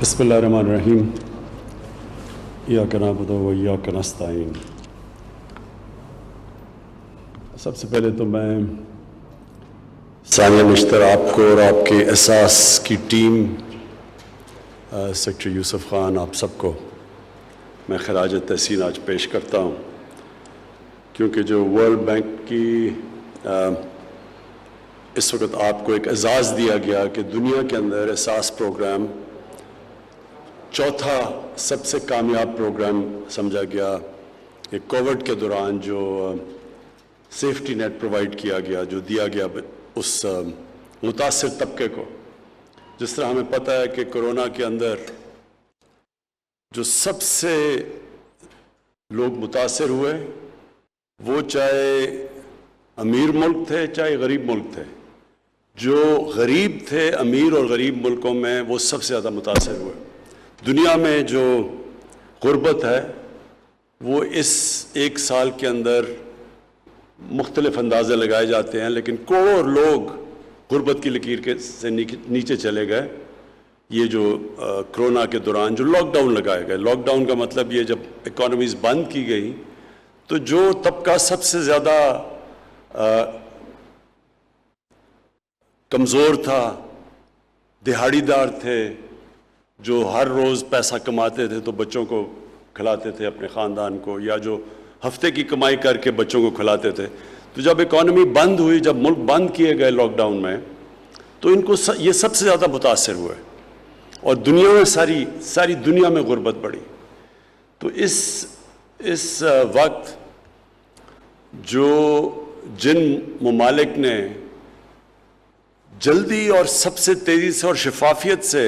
بسم اللہ الرحمن الرحیم ایاک نعبد و ایاک نستعین۔ سب سے پہلے تو میں ثانیہ نشتر آپ کو اور آپ کے احساس کی ٹیم، سیکٹری یوسف خان، آپ سب کو میں خراج تحسین آج پیش کرتا ہوں، کیونکہ جو ورلڈ بینک کی اس وقت آپ کو ایک اعزاز دیا گیا کہ دنیا کے اندر احساس پروگرام چوتھا سب سے کامیاب پروگرام سمجھا گیا کہ کووڈ کے دوران جو سیفٹی نیٹ پرووائڈ کیا گیا، جو دیا گیا اس متاثر طبقے کو۔ جس طرح ہمیں پتہ ہے کہ کرونا کے اندر جو سب سے لوگ متاثر ہوئے وہ چاہے امیر ملک تھے چاہے غریب ملک تھے، جو غریب تھے امیر اور غریب ملکوں میں وہ سب سے زیادہ متاثر ہوئے۔ دنیا میں جو غربت ہے وہ اس ایک سال کے اندر مختلف اندازے لگائے جاتے ہیں، لیکن کروڑوں لوگ غربت کی لکیر سے نیچے چلے گئے۔ یہ جو کرونا کے دوران جو لاک ڈاؤن لگائے گئے، لاک ڈاؤن کا مطلب یہ جب اکانومیز بند کی گئی تو جو طبقہ سب سے زیادہ کمزور تھا، دہاڑی دار تھے، جو ہر روز پیسہ کماتے تھے تو بچوں کو کھلاتے تھے، اپنے خاندان کو، یا جو ہفتے کی کمائی کر کے بچوں کو کھلاتے تھے، تو جب اکانومی بند ہوئی، جب ملک بند کیے گئے لاک ڈاؤن میں، تو ان کو یہ سب سے زیادہ متاثر ہوئے اور دنیا میں ساری دنیا میں غربت بڑھی۔ تو اس وقت جو جن ممالک نے جلدی اور سب سے تیزی سے اور شفافیت سے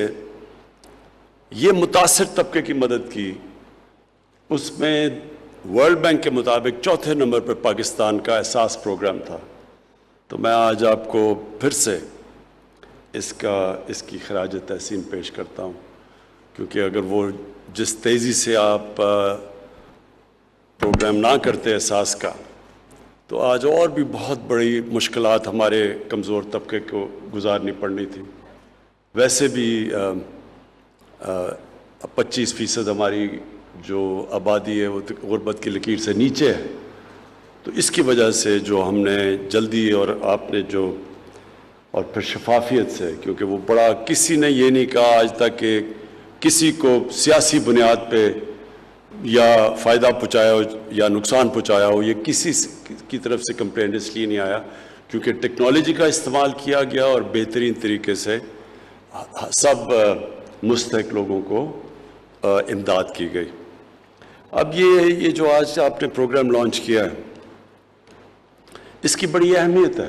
یہ متاثر طبقے کی مدد کی، اس میں ورلڈ بینک کے مطابق چوتھے نمبر پر پاکستان کا احساس پروگرام تھا۔ تو میں آج آپ کو پھر سے اس کی خراج تحسین پیش کرتا ہوں، کیونکہ اگر وہ جس تیزی سے آپ پروگرام نہ کرتے احساس کا، تو آج اور بھی بہت بڑی مشکلات ہمارے کمزور طبقے کو گزارنی پڑنی تھی۔ ویسے بھی 25% ہماری جو آبادی ہے وہ غربت کی لکیر سے نیچے ہے۔ تو اس کی وجہ سے جو ہم نے جلدی اور آپ نے جو اور پھر شفافیت سے، کیونکہ وہ بڑا، کسی نے یہ نہیں کہا آج تک کہ کسی کو سیاسی بنیاد پہ یا فائدہ پہنچایا ہو یا نقصان پہنچایا ہو، یہ کسی کی طرف سے کمپلین اس لیے نہیں آیا کیونکہ ٹیکنالوجی کا استعمال کیا گیا اور بہترین طریقے سے سب مستحق لوگوں کو امداد کی گئی۔ اب یہ جو آج آپ نے پروگرام لانچ کیا ہے، اس کی بڑی اہمیت ہے۔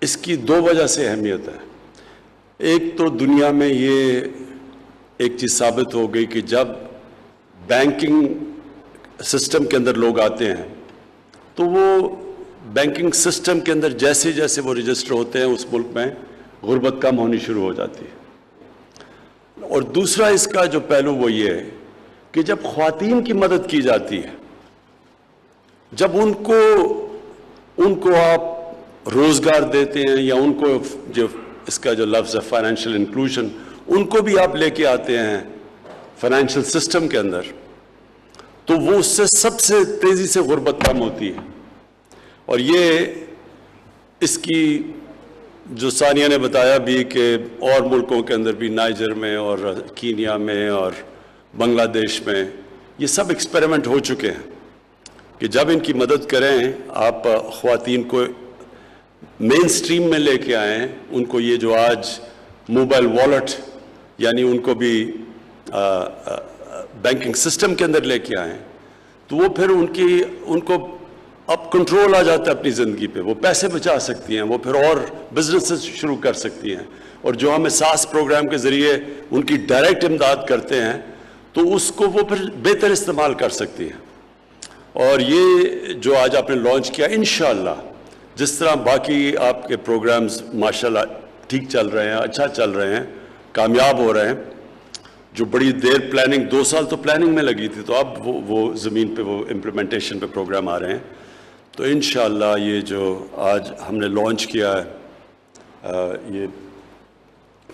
اس کی دو وجہ سے اہمیت ہے۔ ایک تو دنیا میں یہ ایک چیز ثابت ہو گئی کہ جب بینکنگ سسٹم کے اندر لوگ آتے ہیں تو وہ بینکنگ سسٹم کے اندر جیسے جیسے وہ رجسٹر ہوتے ہیں اس ملک میں غربت کم ہونی شروع ہو جاتی ہے۔ اور دوسرا اس کا جو پہلو وہ یہ ہے کہ جب خواتین کی مدد کی جاتی ہے، جب ان کو آپ روزگار دیتے ہیں یا ان کو جو اس کا جو لفظ ہے فائنینشیل انکلوژن، ان کو بھی آپ لے کے آتے ہیں فائنینشیل سسٹم کے اندر، تو وہ اس سے سب سے تیزی سے غربت کم ہوتی ہے۔ اور یہ اس کی جو ثانیہ نے بتایا بھی کہ اور ملکوں کے اندر بھی، نائجر میں اور کینیا میں اور بنگلہ دیش میں، یہ سب ایکسپیریمنٹ ہو چکے ہیں کہ جب ان کی مدد کریں، آپ خواتین کو مین سٹریم میں لے کے آئیں، ان کو یہ جو آج موبائل والیٹ، یعنی ان کو بھی بینکنگ سسٹم کے اندر لے کے آئیں، تو وہ پھر ان کو اب کنٹرول آ جاتا ہے اپنی زندگی پہ، وہ پیسے بچا سکتی ہیں، وہ پھر اور بزنس شروع کر سکتی ہیں، اور جو ہم احساس پروگرام کے ذریعے ان کی ڈائریکٹ امداد کرتے ہیں تو اس کو وہ پھر بہتر استعمال کر سکتی ہیں۔ اور یہ جو آج آپ نے لانچ کیا، انشاءاللہ جس طرح باقی آپ کے پروگرامز ماشاءاللہ ٹھیک چل رہے ہیں، اچھا چل رہے ہیں، کامیاب ہو رہے ہیں، جو بڑی دیر پلاننگ، 2 سال تو پلاننگ میں لگی تھی، تو اب وہ زمین پہ وہ امپلیمنٹیشن پہ پروگرام آ رہے ہیں، تو انشاءاللہ یہ جو آج ہم نے لانچ کیا ہے، یہ